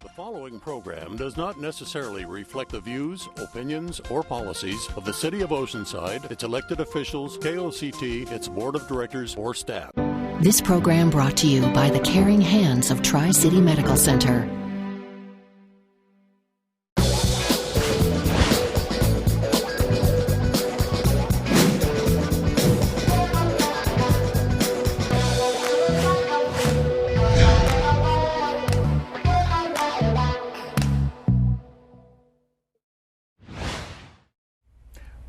The following program does not necessarily reflect the views, opinions, or policies of the City of Oceanside, its elected officials, KOCT, its board of directors, or staff. This program brought to you by the caring hands of Tri-City Medical Center.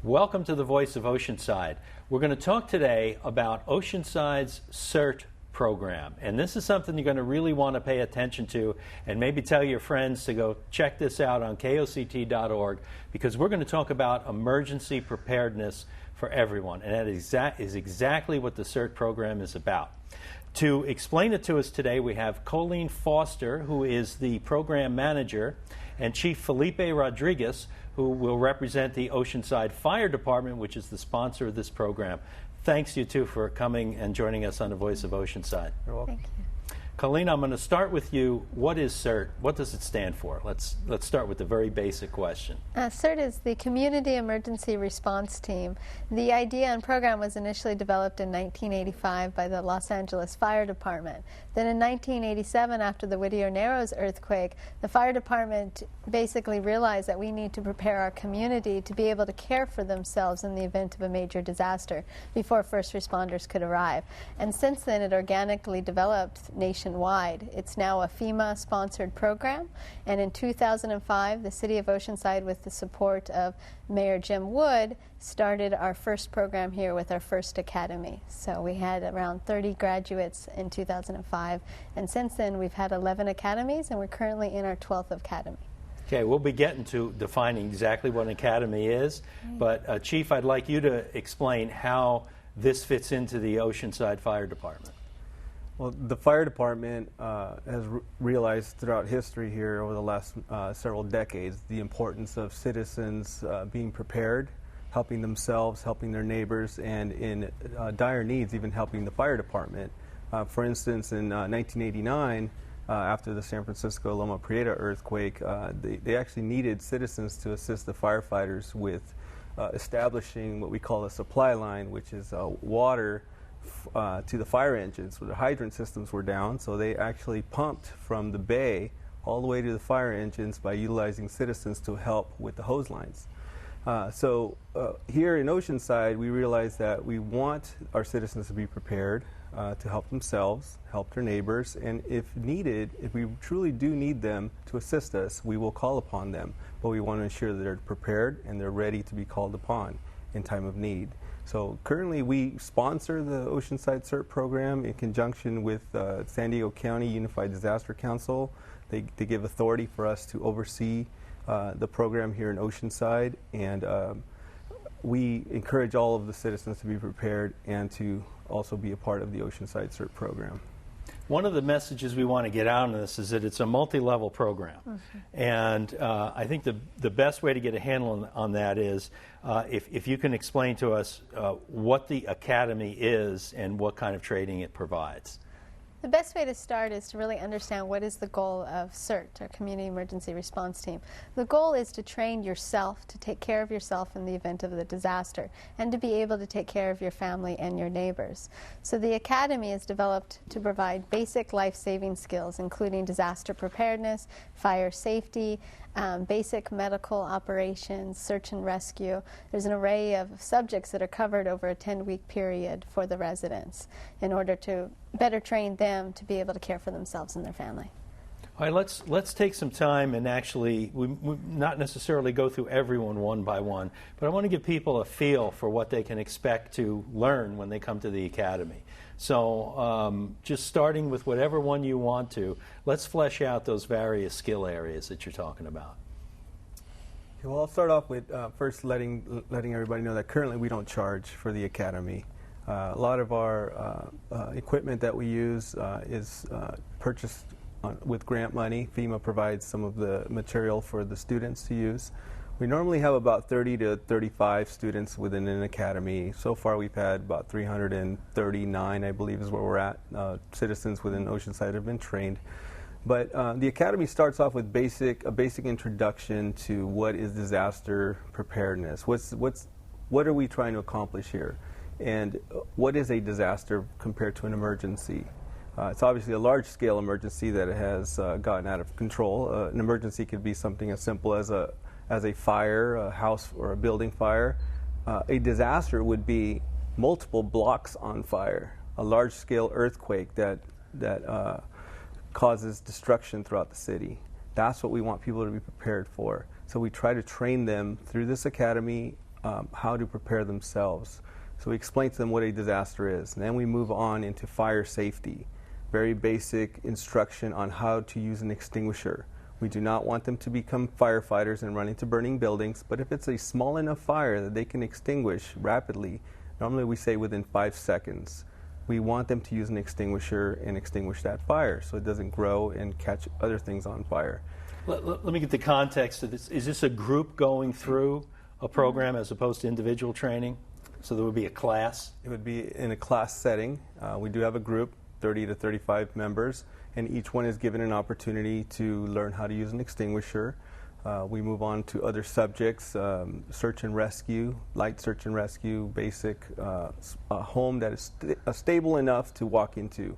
Welcome to the Voice of Oceanside. We're going to talk today about Oceanside's CERT program. And this is something you're going to really want to pay attention to, and maybe tell your friends to go check this out on koct.org, because we're going to talk about emergency preparedness for everyone. And that is exactly what the CERT program is about. To explain it to us today, we have Colleen Foster, who is the program manager, and Chief Felipe Rodriguez, who will represent the Oceanside Fire Department, which is the sponsor of this program. Thanks, you two, for coming and joining us on the Voice of Oceanside. You're welcome. Thank you. Colleen, I'm going to start with you. What is CERT? What does it stand for? Let's start with the very basic question. CERT is the Community Emergency Response Team. The idea and program was initially developed in 1985 by the Los Angeles Fire Department. Then in 1987, after the Whittier Narrows earthquake, the fire department basically realized that we need to prepare our community to be able to care for themselves in the event of a major disaster before first responders could arrive. And since then, it organically developed nationwide. It's now a FEMA-sponsored program, and in 2005, the City of Oceanside, with the support of Mayor Jim Wood, started our first program here with our first academy. So we had around 30 graduates in 2005, and since then we've had 11 academies, and we're currently in our 12th academy. Okay, we'll be getting to defining exactly what an academy is, but Chief, I'd like you to explain how this fits into the Oceanside Fire Department. Well, the fire department has realized throughout history here over the last several decades the importance of citizens being prepared, helping themselves, helping their neighbors, and in dire needs, even helping the fire department. For instance, in 1989, after the San Francisco Loma Prieta earthquake, they actually needed citizens to assist the firefighters with establishing what we call a supply line, which is water to the fire engines. So the hydrant systems were down, so they actually pumped from the bay all the way to the fire engines by utilizing citizens to help with the hose lines. So here in Oceanside, we realized that we want our citizens to be prepared to help themselves, help their neighbors, and if needed, if we truly do need them to assist us, we will call upon them. But we want to ensure that they're prepared and they're ready to be called upon in time of need. So currently we sponsor the Oceanside CERT program in conjunction with San Diego County Unified Disaster Council. They give authority for us to oversee the program here in Oceanside, and we encourage all of the citizens to be prepared and to also be a part of the Oceanside CERT program. One of the messages we want to get out of this is that it's a multi-level program. And I think the best way to get a handle on that is if you can explain to us what the Academy is and what kind of training it provides. The best way to start is to really understand what is the goal of CERT, our Community Emergency Response Team. The goal is to train yourself to take care of yourself in the event of the disaster, and to be able to take care of your family and your neighbors. So the Academy is developed to provide basic life-saving skills, including disaster preparedness, fire safety, basic medical operations, search and rescue. There's an array of subjects that are covered over a 10-week period for the residents in order to better train them to be able to care for themselves and their family. All right, let's take some time and actually we not necessarily go through everyone one by one, but I want to give people a feel for what they can expect to learn when they come to the Academy. So just starting with whatever one you want to, let's flesh out those various skill areas that you're talking about. Okay, well, I'll start off with first letting everybody know that currently we don't charge for the Academy. A lot of our equipment that we use is purchased with grant money. FEMA provides some of the material for the students to use. We normally have about 30 to 35 students within an academy. So far we've had about 339, I believe is where we're at. Citizens within Oceanside have been trained. But the Academy starts off with a basic introduction to what is disaster preparedness. What are we trying to accomplish here? And what is a disaster compared to an emergency? It's obviously a large-scale emergency that has gotten out of control. An emergency could be something as simple as a fire, a house or a building fire. A disaster would be multiple blocks on fire, a large-scale earthquake that causes destruction throughout the city. That's what we want people to be prepared for. So we try to train them through this academy how to prepare themselves. So we explain to them what a disaster is. And then we move on into fire safety, very basic instruction on how to use an extinguisher. We do not want them to become firefighters and run into burning buildings, but if it's a small enough fire that they can extinguish rapidly, normally we say within 5 seconds, we want them to use an extinguisher and extinguish that fire so it doesn't grow and catch other things on fire. Let me get the context of this. Is this a group going through a program as opposed to individual training? So there would be a class? It would be in a class setting. We do have a group, 30 to 35 members, and each one is given an opportunity to learn how to use an extinguisher. We move on to other subjects, search and rescue, light search and rescue, basic, a home that is stable enough to walk into.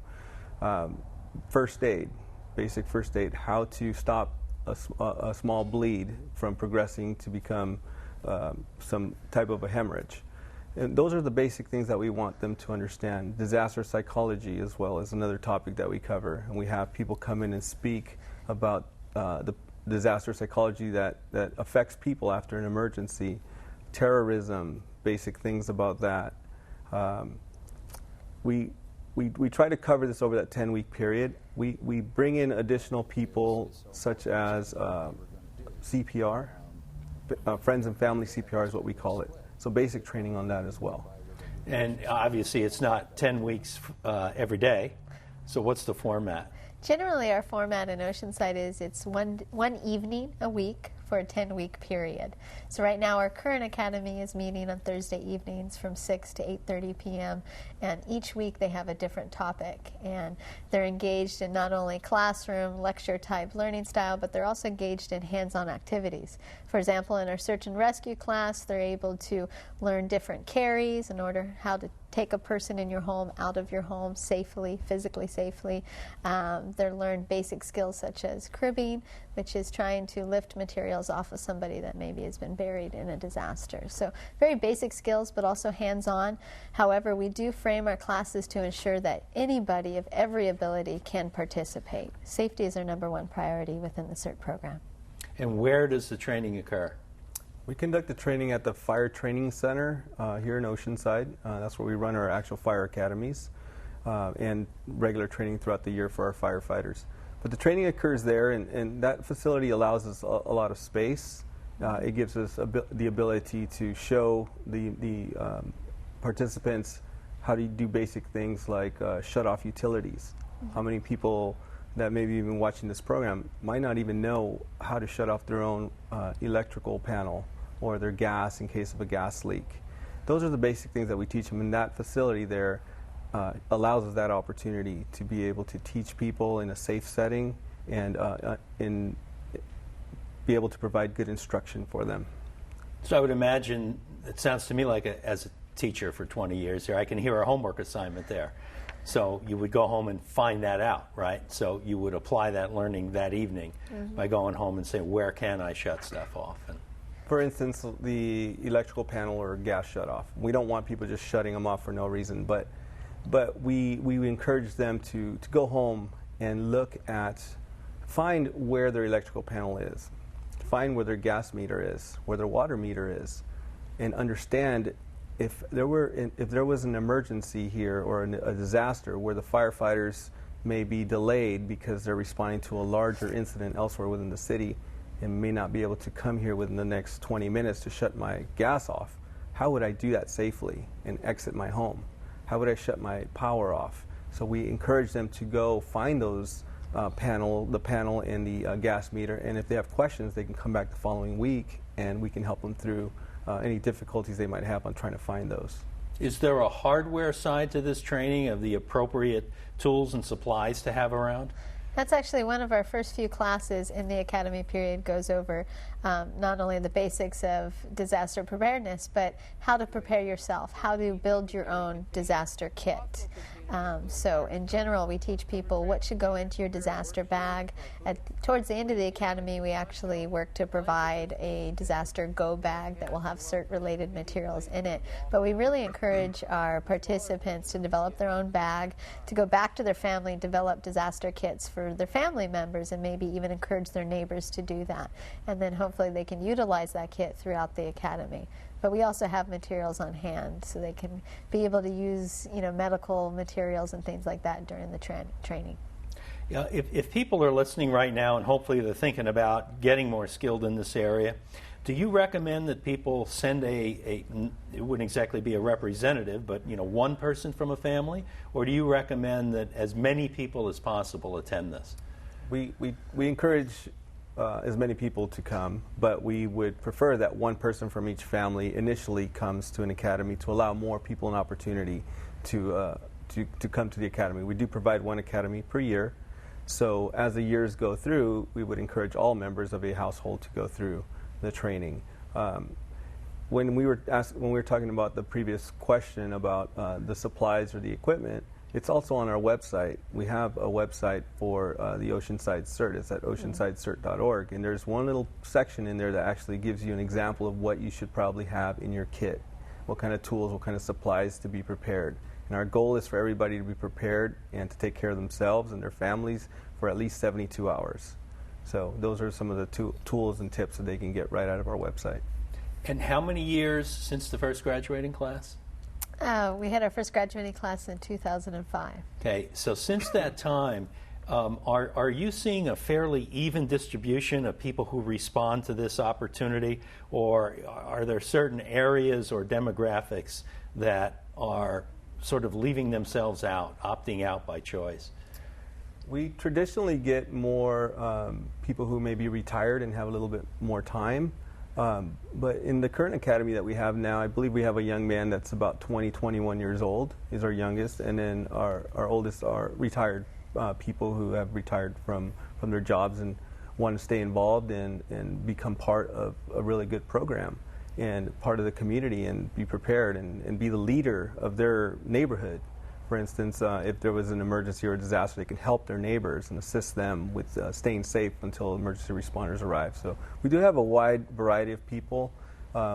First aid, basic first aid, how to stop a small bleed from progressing to become some type of a hemorrhage. And those are the basic things that we want them to understand. Disaster psychology as well is another topic that we cover. And we have people come in and speak about the disaster psychology that affects people after an emergency. Terrorism, basic things about that. We try to cover this over that 10-week period. We bring in additional people such as CPR, friends and family CPR is what we call it. So basic training on that as well. And obviously it's not 10 weeks every day. So what's the format? Generally, our format in Oceanside is it's one evening a week for a 10-week period. So right now our current academy is meeting on Thursday evenings from 6 to 8:30 p.m. and each week they have a different topic, and they're engaged in not only classroom lecture type learning style, but they're also engaged in hands-on activities. For example, in our search and rescue class, they're able to learn different carries in order how to take a person in your home out of your home safely, physically safely. They learn basic skills such as cribbing, which is trying to lift materials off of somebody that maybe has been buried in a disaster. So very basic skills, but also hands-on. However, we do frame our classes to ensure that anybody of every ability can participate. Safety is our #1 priority within the CERT program. And where does the training occur? We conduct the training at the Fire Training Center here in Oceanside. That's where we run our actual fire academies and regular training throughout the year for our firefighters. But the training occurs there, and that facility allows us a lot of space. It gives us the ability to show the participants how to do basic things like shut off utilities. How many people that maybe even watching this program might not even know how to shut off their own electrical panel or their gas in case of a gas leak. Those are the basic things that we teach them, and that facility there allows us that opportunity to be able to teach people in a safe setting and be able to provide good instruction for them. So I would imagine, it sounds to me like as a teacher for 20 years here, I can hear a homework assignment there. So you would go home and find that out, right? So you would apply that learning that evening by going home and saying, where can I shut stuff off? And for instance, the electrical panel or gas shut off. We don't want people just shutting them off for no reason, but we encourage them to go home and find where their electrical panel is, find where their gas meter is, where their water meter is, and understand if there was an emergency here or a disaster where the firefighters may be delayed because they're responding to a larger incident elsewhere within the city and may not be able to come here within the next 20 minutes to shut my gas off, how would I do that safely and exit my home? How would I shut my power off? So we encourage them to go find those the panel and the gas meter, and if they have questions, they can come back the following week and we can help them through any difficulties they might have on trying to find those. Is there a hardware side to this training of the appropriate tools and supplies to have around? That's actually one of our first few classes in the academy period. Goes over not only the basics of disaster preparedness, but how to prepare yourself, how to build your own disaster kit. So in general, we teach people what should go into your disaster bag. Towards the end of the academy, we actually work to provide a disaster go bag that will have CERT-related materials in it. But we really encourage our participants to develop their own bag, to go back to their family and develop disaster kits for their family members, and maybe even encourage their neighbors to do that. And then hopefully they can utilize that kit throughout the academy. But we also have materials on hand so they can be able to use, medical materials and things like that during the training. Yeah, if people are listening right now and hopefully they're thinking about getting more skilled in this area, do you recommend that people send it wouldn't exactly be a representative, but one person from a family, or do you recommend that as many people as possible attend this? We encourage as many people to come, but we would prefer that one person from each family initially comes to an academy to allow more people an opportunity to come to the academy. We do provide one academy per year, so as the years go through, we would encourage all members of a household to go through the training. When we were talking about the previous question about the supplies or the equipment, it's also on our website. We have a website for the Oceanside CERT. It's at oceansidecert.org, and there's one little section in there that actually gives you an example of what you should probably have in your kit, what kind of tools, what kind of supplies to be prepared. And our goal is for everybody to be prepared and to take care of themselves and their families for at least 72 hours. So those are some of the tools and tips that they can get right out of our website. And how many years since the first graduating class? We had our first graduating class in 2005. Okay, so since that time, are you seeing a fairly even distribution of people who respond to this opportunity, or are there certain areas or demographics that are sort of leaving themselves out, opting out by choice? We traditionally get more people who may be retired and have a little bit more time. But in the current academy that we have now, I believe we have a young man that's about 21 years old, is our youngest, and then our oldest are retired people who have retired from their jobs and want to stay involved and become part of a really good program and part of the community and be prepared and be the leader of their neighborhood. For instance, if there was an emergency or a disaster, they can help their neighbors and assist them with staying safe until emergency responders arrive. So we do have a wide variety of people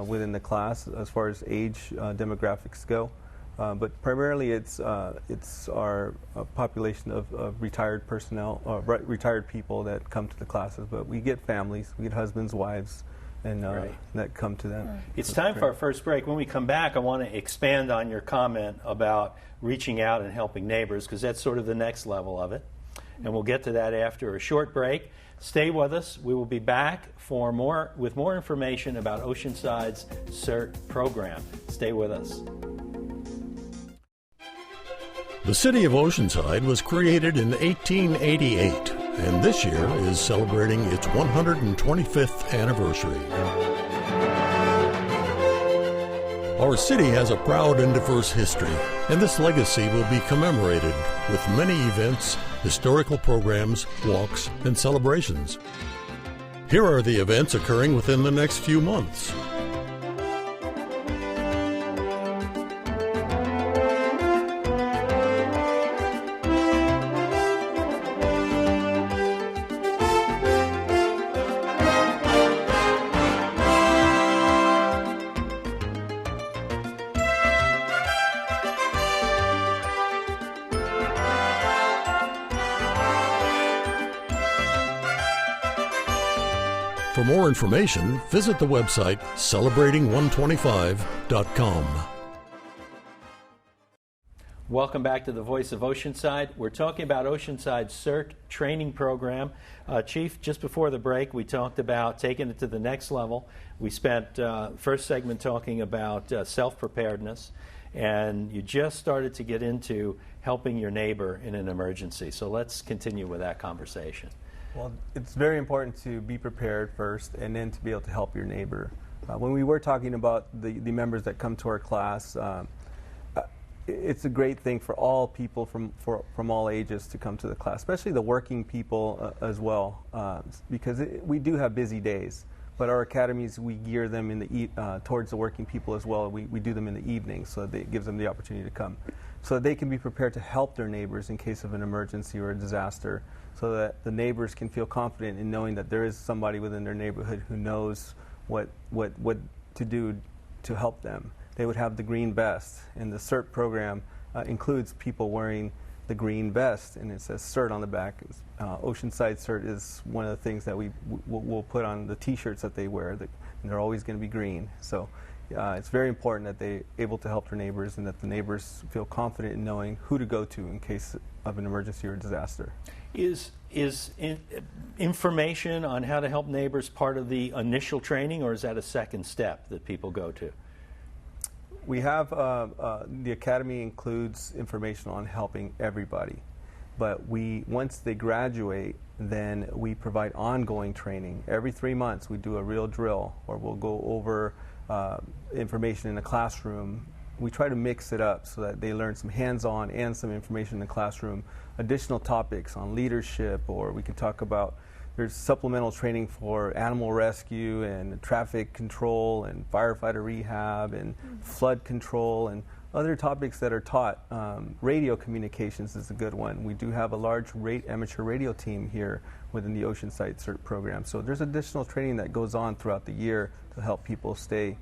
within the class as far as age demographics go. But primarily it's our population of retired personnel, retired people that come to the classes. But we get families, we get husbands, wives, and that come to them. It's time for our first break. When we come back, I want to expand on your comment about reaching out and helping neighbors, because that's sort of the next level of it. And we'll get to that after a short break. Stay with us. We will be back with more information about Oceanside's CERT program. Stay with us. The city of Oceanside was created in 1888, and this year is celebrating its 125th anniversary. Our city has a proud and diverse history, and this legacy will be commemorated with many events, historical programs, walks, and celebrations. Here are the events occurring within the next few months. For more information, visit the website celebrating125.com. Welcome back to the Voice of Oceanside. We're talking about Oceanside's CERT training program. Chief, just before the break, we talked about taking it to the next level. We spent first segment talking about self-preparedness, and you just started to get into helping your neighbor in an emergency. So let's continue with that conversation. Well, it's very important to be prepared first and then to be able to help your neighbor. When we were talking about the members that come to our class, it's a great thing for all people from all ages to come to the class, especially the working people as well, because we do have busy days. But our academies, we gear them in towards the working people as well. We do them in the evening, so it gives them the opportunity to come, so that they can be prepared to help their neighbors in case of an emergency or a disaster, so that the neighbors can feel confident in knowing that there is somebody within their neighborhood who knows what to do to help them. They would have the green vest, and the CERT program includes people wearing the green vest, and it says CERT on the back. Oceanside CERT is one of the things that we'll put on the T-shirts that they wear, and they're always going to be green. So it's very important that they're able to help their neighbors, and that the neighbors feel confident in knowing who to go to in case of an emergency or disaster. Is information on how to help neighbors part of the initial training, or is that a second step that people go to? We have, the Academy includes information on helping everybody, but once they graduate, then we provide ongoing training. Every 3 months we do a real drill, or we'll go over information in a classroom. We try to mix it up so that they learn some hands-on and some information in the classroom, additional topics on leadership, or we can talk about, there's supplemental training for animal rescue and traffic control and firefighter rehab and flood control and other topics that are taught. Radio communications is a good one. We do have a large amateur radio team here within the Oceanside CERT program. So there's additional training that goes on throughout the year to help people stay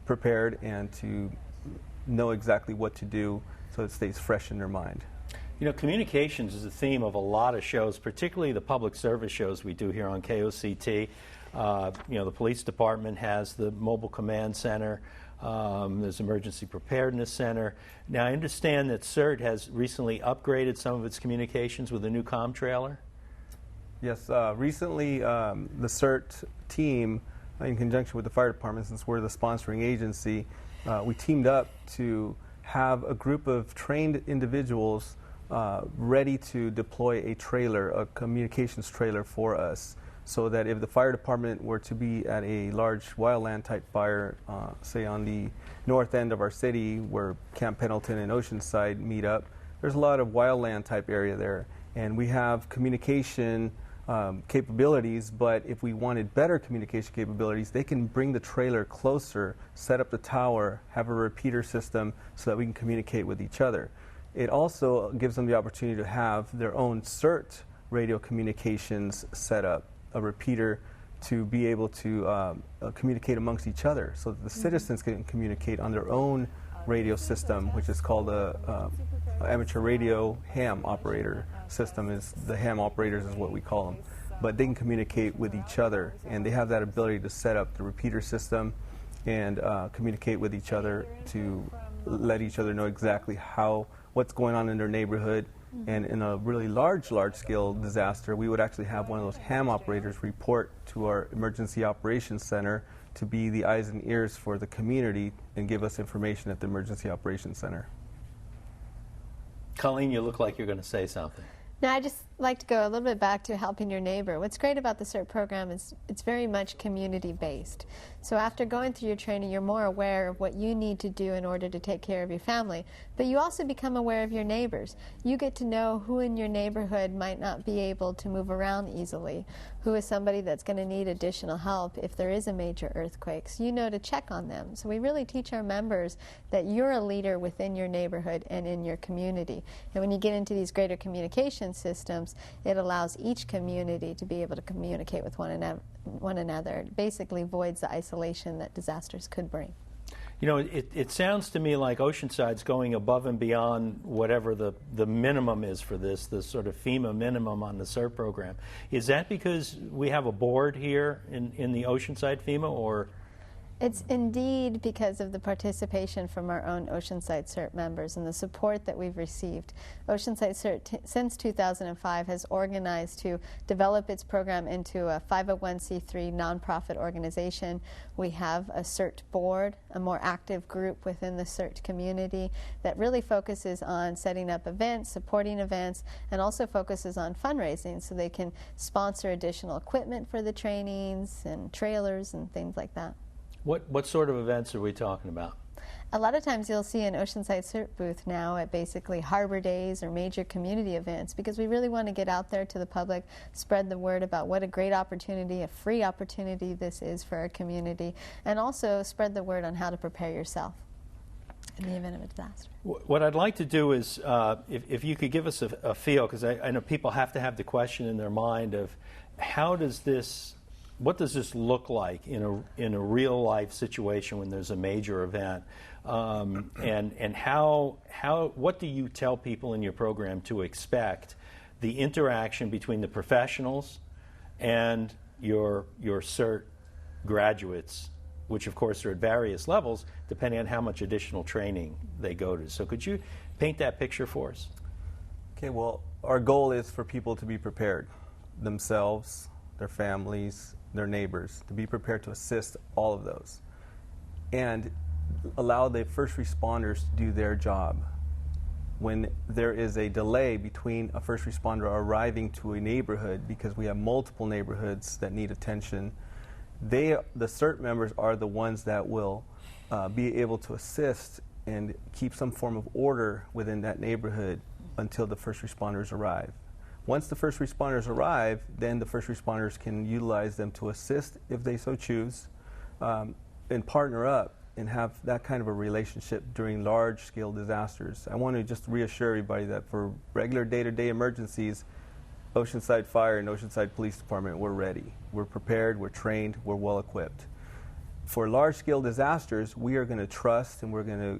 prepared and to know exactly what to do so it stays fresh in their mind. You know, communications is a theme of a lot of shows, particularly the public service shows we do here on KOCT. You know, the police department has the Mobile Command Center. There's Emergency Preparedness Center. Now, I understand that CERT has recently upgraded some of its communications with a new comm trailer. Yes, recently the CERT team, in conjunction with the fire department, since we're the sponsoring agency, we teamed up to have a group of trained individuals ready to deploy a trailer, a communications trailer for us, so that if the fire department were to be at a large wildland type fire, say on the north end of our city where Camp Pendleton and Oceanside meet up, there's a lot of wildland type area there, and we have communication capabilities, but if we wanted better communication capabilities, they can bring the trailer closer, set up the tower, have a repeater system so that we can communicate with each other. It also gives them the opportunity to have their own CERT radio communications set up, a repeater to be able to communicate amongst each other, so that the citizens can communicate on their own radio system, which is called a amateur radio ham operator system. The ham operators is what we call them, but they can communicate with each other, and they have that ability to set up the repeater system and communicate with each other to let each other know exactly what's going on in their neighborhood. And in a really large-scale disaster, we would actually have one of those ham operators report to our Emergency Operations Center to be the eyes and ears for the community and give us information at the Emergency Operations Center. Colleen, you look like you're going to say something. Now, I just like to go a little bit back to helping your neighbor. What's great about the CERT program is it's very much community-based. So after going through your training, you're more aware of what you need to do in order to take care of your family. But you also become aware of your neighbors. You get to know who in your neighborhood might not be able to move around easily, who is somebody that's going to need additional help if there is a major earthquake. So you know to check on them. So we really teach our members that you're a leader within your neighborhood and in your community. And when you get into these greater communication systems, it allows each community to be able to communicate with one another. It basically voids the isolation that disasters could bring. You know, it sounds to me like Oceanside's going above and beyond whatever the minimum is for this, the sort of FEMA minimum on the CERT program. Is that because we have a board here in the Oceanside FEMA, or? It's indeed because of the participation from our own Oceanside CERT members and the support that we've received. Oceanside CERT, since 2005, has organized to develop its program into a 501c3 nonprofit organization. We have a CERT board, a more active group within the CERT community that really focuses on setting up events, supporting events, and also focuses on fundraising so they can sponsor additional equipment for the trainings and trailers and things like that. What sort of events are we talking about? A lot of times you'll see an Oceanside CERT booth now at basically Harbor Days or major community events, because we really want to get out there to the public, spread the word about what a great opportunity, a free opportunity this is for our community, and also spread the word on how to prepare yourself in the event of a disaster. What I'd like to do is, if you could give us a feel, because I know people have to have the question in their mind of what does this look like in a real life situation when there's a major event, and what do you tell people in your program to expect the interaction between the professionals and your CERT graduates, which of course are at various levels depending on how much additional training they go to. So could you paint that picture for us? Okay, well, our goal is for people to be prepared, themselves, their families, their neighbors, to be prepared to assist all of those and allow the first responders to do their job. When there is a delay between a first responder arriving to a neighborhood, because we have multiple neighborhoods that need attention, the CERT members are the ones that will be able to assist and keep some form of order within that neighborhood until the first responders arrive. Once the first responders arrive, then the first responders can utilize them to assist if they so choose, and partner up and have that kind of a relationship during large-scale disasters. I want to just reassure everybody that for regular day-to-day emergencies, Oceanside Fire and Oceanside Police Department, we're ready. We're prepared, we're trained, we're well-equipped. For large-scale disasters, we are going to trust and we're going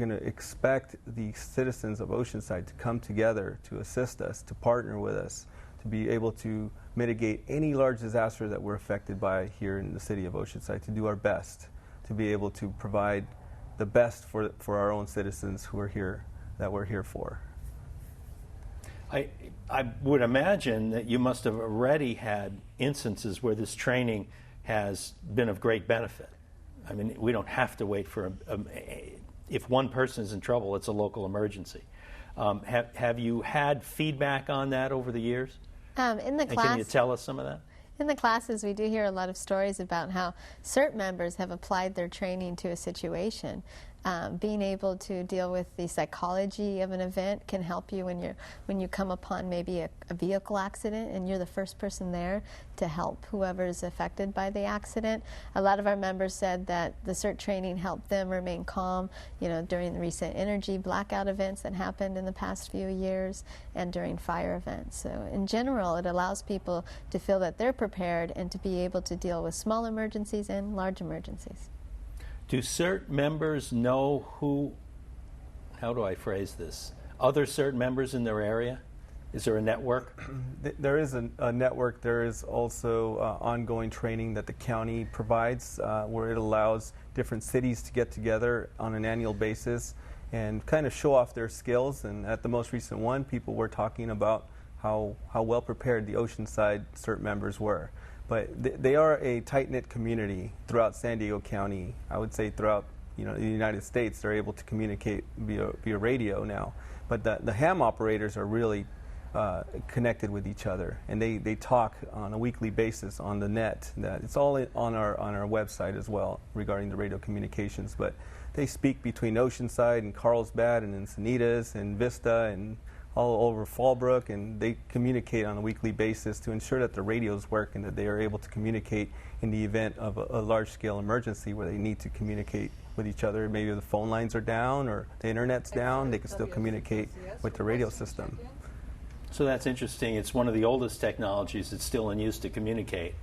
to expect the citizens of Oceanside to come together to assist us, to partner with us, to be able to mitigate any large disaster that we're affected by here in the city of Oceanside, to do our best, to be able to provide the best for our own citizens who are here, that we're here for. I would imagine that you must have already had instances where this training has been of great benefit. I mean, we don't have to wait for if one person is in trouble, it's a local emergency. Have you had feedback on that over the years? In the class, can you tell us some of that? In the classes, we do hear a lot of stories about how CERT members have applied their training to a situation. Being able to deal with the psychology of an event can help you when you come upon maybe a vehicle accident and you're the first person there to help whoever is affected by the accident. A lot of our members said that the CERT training helped them remain calm, during the recent energy blackout events that happened in the past few years and during fire events. So in general, it allows people to feel that they're prepared and to be able to deal with small emergencies and large emergencies. Do CERT members know how do I phrase this, other CERT members in their area? Is there a network? There is a network. There is also ongoing training that the county provides where it allows different cities to get together on an annual basis and kind of show off their skills. And at the most recent one, people were talking about how well prepared the Oceanside CERT members were. But they are a tight-knit community throughout San Diego County. I would say throughout the United States, they're able to communicate via radio now. But the ham operators are really connected with each other, and they talk on a weekly basis on the net. It's all on our website as well regarding the radio communications. But they speak between Oceanside and Carlsbad and Encinitas and Vista and all over Fallbrook, and they communicate on a weekly basis to ensure that the radios work and that they are able to communicate in the event of a large-scale emergency where they need to communicate with each other. Maybe the phone lines are down or the internet's down, they can still communicate with the radio system. So that's interesting. It's one of the oldest technologies that's still in use to communicate,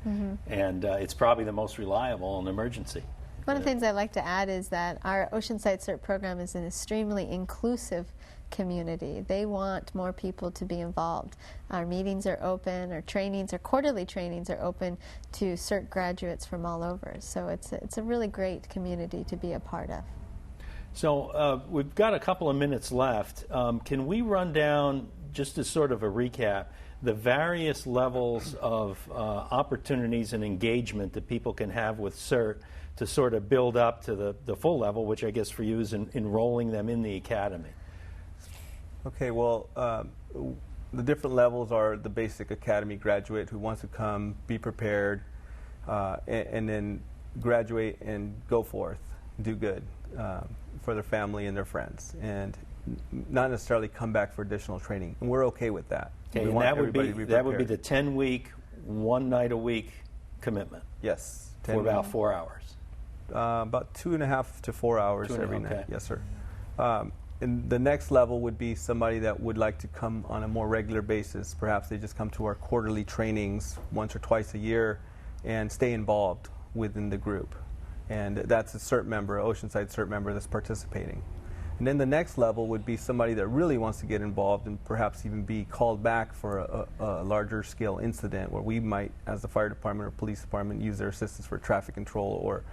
and it's probably the most reliable in an emergency. One of the things I'd like to add is that our Oceanside CERT program is an extremely inclusive community. They want more people to be involved. Our meetings are open, our trainings, our quarterly trainings are open to CERT graduates from all over. So it's a really great community to be a part of. So we've got a couple of minutes left. Can we run down, just as sort of a recap, the various levels of opportunities and engagement that people can have with CERT to sort of build up to the full level, which I guess for you is enrolling them in the academy? Okay, well, the different levels are the basic academy graduate who wants to come, be prepared, and then graduate and go forth, do good. for their family and their friends, and not necessarily come back for additional training. And we're okay with that. Okay, We and want that would everybody be to that would be prepared. the 10-week, 1 night a week commitment Yes. for about 4 hours. About 2.5 to 4 hours every okay. night. Yes, sir. And the next level would be somebody that would like to come on a more regular basis. Perhaps they just come to our quarterly trainings once or twice a year and stay involved within the group. And that's a CERT member, an Oceanside CERT member that's participating. And then the next level would be somebody that really wants to get involved and perhaps even be called back for a larger scale incident where we might, as the fire department or police department, use their assistance for traffic control or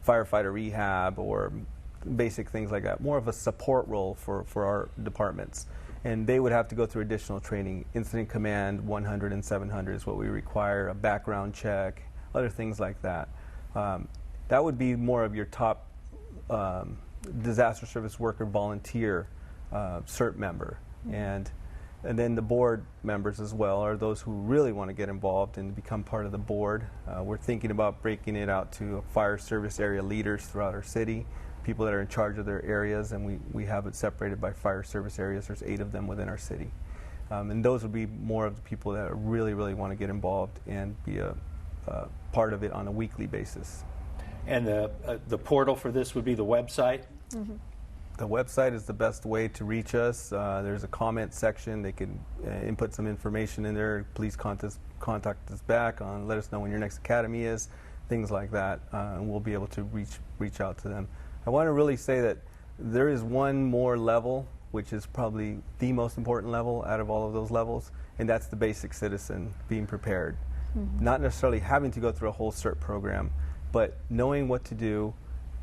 firefighter rehab or basic things like that. More of a support role for our departments. And they would have to go through additional training. Incident Command 100 and 700 is what we require, a background check, other things like that. That would be more of your top disaster service worker volunteer CERT member. And then the board members as well are those who really want to get involved and become part of the board. We're thinking about breaking it out to fire service area leaders throughout our city, people that are in charge of their areas, and we have it separated by fire service areas. There's 8 of them within our city. And those would be more of the people that really, really want to get involved and be a part of it on a weekly basis. And the portal for this would be the website? Mm-hmm. The website is the best way to reach us. There's a comment section. They can input some information in there. Please contact us back on, let us know when your next academy is, things like that, and we'll be able to reach out to them. I want to really say that there is one more level, which is probably the most important level out of all of those levels, and that's the basic citizen being prepared. Mm-hmm. Not necessarily having to go through a whole CERT program, but knowing what to do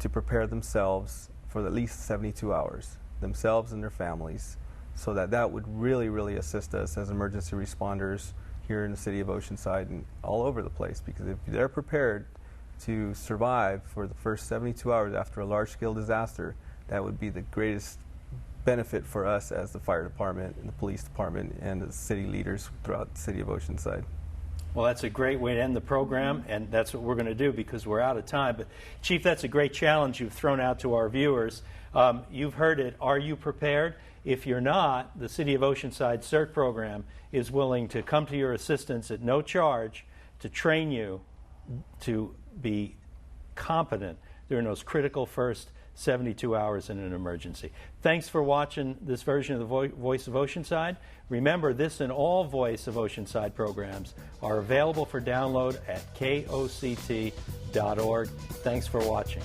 to prepare themselves for at least 72 hours, themselves and their families, so that would really, really assist us as emergency responders here in the city of Oceanside and all over the place, because if they're prepared to survive for the first 72 hours after a large-scale disaster, that would be the greatest benefit for us as the fire department and the police department and the city leaders throughout the city of Oceanside. Well, that's a great way to end the program, and that's what we're going to do because we're out of time. But, Chief, that's a great challenge you've thrown out to our viewers. You've heard it. Are you prepared? If you're not, the City of Oceanside CERT program is willing to come to your assistance at no charge to train you to be competent during those critical first 72 hours in an emergency. Thanks for watching this version of the Voice of Oceanside. Remember, this and all Voice of Oceanside programs are available for download at koct.org. Thanks for watching.